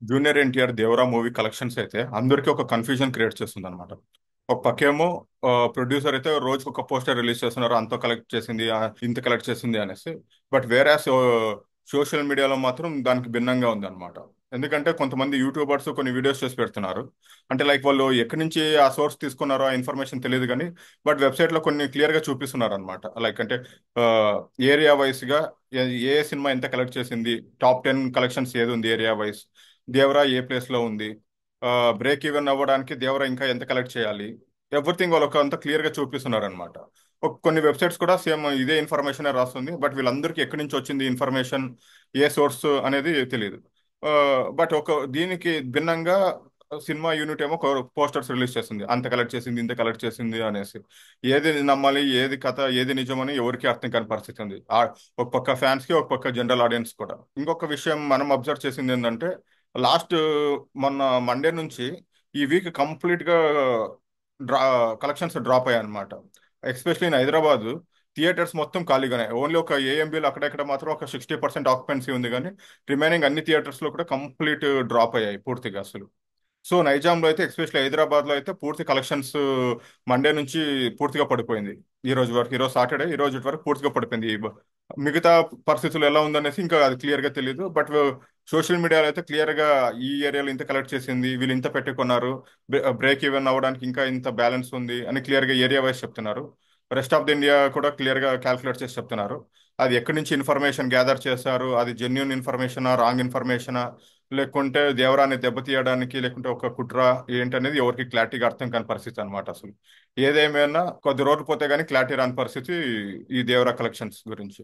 Junior NTR Devara movie collections అయితే అందరికీ ఒక కన్ఫ్యూజన్ క్రియేట్ చేస్తుంది అనమాట. ఒక పక్కేమో ప్రొడ్యూసర్ అయితే రోజుకి ఒక పోస్టర్ రిలీజ్ చేస్తున్నారు, అంత కలెక్ట్ చేసింది ఇంత కలెక్ట్ చేసింది అనేసి. బట్ వేరే సోషల్ మీడియాలో మాత్రం దానికి భిన్నంగా ఉంది అనమాట. ఎందుకంటే కొంతమంది యూట్యూబర్స్ కొన్ని వీడియోస్ చేసి పెడుతున్నారు. అంటే లైక్ వాళ్ళు ఎక్కడి నుంచి ఆ సోర్స్ తీసుకున్నారో ఆ ఇన్ఫర్మేషన్ తెలియదు కానీ బట్ వెబ్సైట్లో కొన్ని క్లియర్గా చూపిస్తున్నారు అనమాట. లైక్ అంటే ఏరియా వైస్గా ఏ ఏ సినిమా ఎంత కలెక్ట్ చేసింది, టాప్ 10 కలెక్షన్స్ ఏది ఉంది ఏరియా వైస్, దేవరా ఏ ప్లేస్ లో ఉంది, బ్రేక్ ఈవెన్ అవ్వడానికి దేవరా ఇంకా ఎంత కలెక్ట్ చేయాలి, ఎవ్రీథింగ్ వాళ్ళకి అంతా క్లియర్ గా చూపిస్తున్నారు అనమాట. కొన్ని వెబ్సైట్స్ కూడా సేమ్ ఇదే ఇన్ఫర్మేషన్ రాస్తుంది, బట్ వీళ్ళందరికీ ఎక్కడి నుంచి వచ్చింది ఇన్ఫర్మేషన్, ఏ సోర్స్ అనేది తెలియదు. బట్ దీనికి భిన్నంగా సినిమా యూనిట్ ఏమో పోస్టర్స్ రిలీజ్ చేస్తుంది, అంత కలెక్ట్ చేసింది ఇంత కలెక్ట్ చేసింది అనేసి. ఏది నమ్మాలి, ఏది కథ, ఏది నిజమని ఎవరికి అర్థం కాని పరిస్థితి ఉంది. ఒక పక్క ఫ్యాన్స్ కి, ఒక పక్క జనరల్ ఆడియన్స్ కూడా. ఇంకొక విషయం మనం అబ్జర్వ్ చేసింది ఏంటంటే లాస్ట్ మొన్న మండే నుంచి ఈ వీక్ కంప్లీట్ గా డ్రా కలెక్షన్స్ డ్రాప్ అయ్యాయి అనమాట. ఎస్పెషల్లీ ఇన్ హైదరాబాద్ థియేటర్స్ మొత్తం ఖాళీగానే, ఓన్లీ ఒక ఏఎంబీలో అక్కడెక్కడ మాత్రం ఒక 60% ఆక్యుపెన్సీ ఉంది, కానీ రిమైనింగ్ అన్ని థియేటర్స్ లో కూడా కంప్లీట్ డ్రాప్ అయ్యాయి పూర్తిగా అసలు. సో నైజాంలో అయితే ఎస్పెషల్లీ హైదరాబాద్ లో అయితే పూర్తి కలెక్షన్స్ మండే నుంచి పూర్తిగా పడిపోయింది. ఈ రోజు వరకు, ఈ రోజు సాటర్డే, ఈ రోజు వరకు పూర్తిగా పడిపోయింది. మిగతా పరిస్థితులు ఎలా ఉందనేసి ఇంకా అది క్లియర్ గా తెలియదు. బట్ సోషల్ మీడియాలో అయితే క్లియర్ గా ఈ ఏరియాలో ఇంత కలెక్ట్ చేసింది, వీళ్ళు ఇంత పెట్టుకున్నారు, బ్రేక్ ఈవెన్ అవ్వడానికి ఇంకా ఇంత బ్యాలెన్స్ ఉంది అని క్లియర్ గా ఏరియా వైజ్ చెప్తున్నారు. రెస్ట్ ఆఫ్ ది ఇండియా కూడా క్లియర్ గా క్యాల్కులేట్ చేసి చెప్తున్నారు. అది ఎక్కడి నుంచి ఇన్ఫర్మేషన్ గ్యాదర్ చేశారు, అది జెన్యున్ ఇన్ఫర్మేషనా, రాంగ్ ఇన్ఫర్మేషనా, లేకుంటే దేవరాన్ని దెబ్బతీయడానికి, లేకుంటే ఒక కుట్ర ఏంటనేది ఎవరికి క్లారిటీగా అర్థం కాని పరిస్థితి అనమాట అసలు. ఏదేమైనా కొద్ది రోజులు పోతే గానీ క్లారిటీ రాని పరిస్థితి ఈ దేవరా కలెక్షన్స్ గురించి.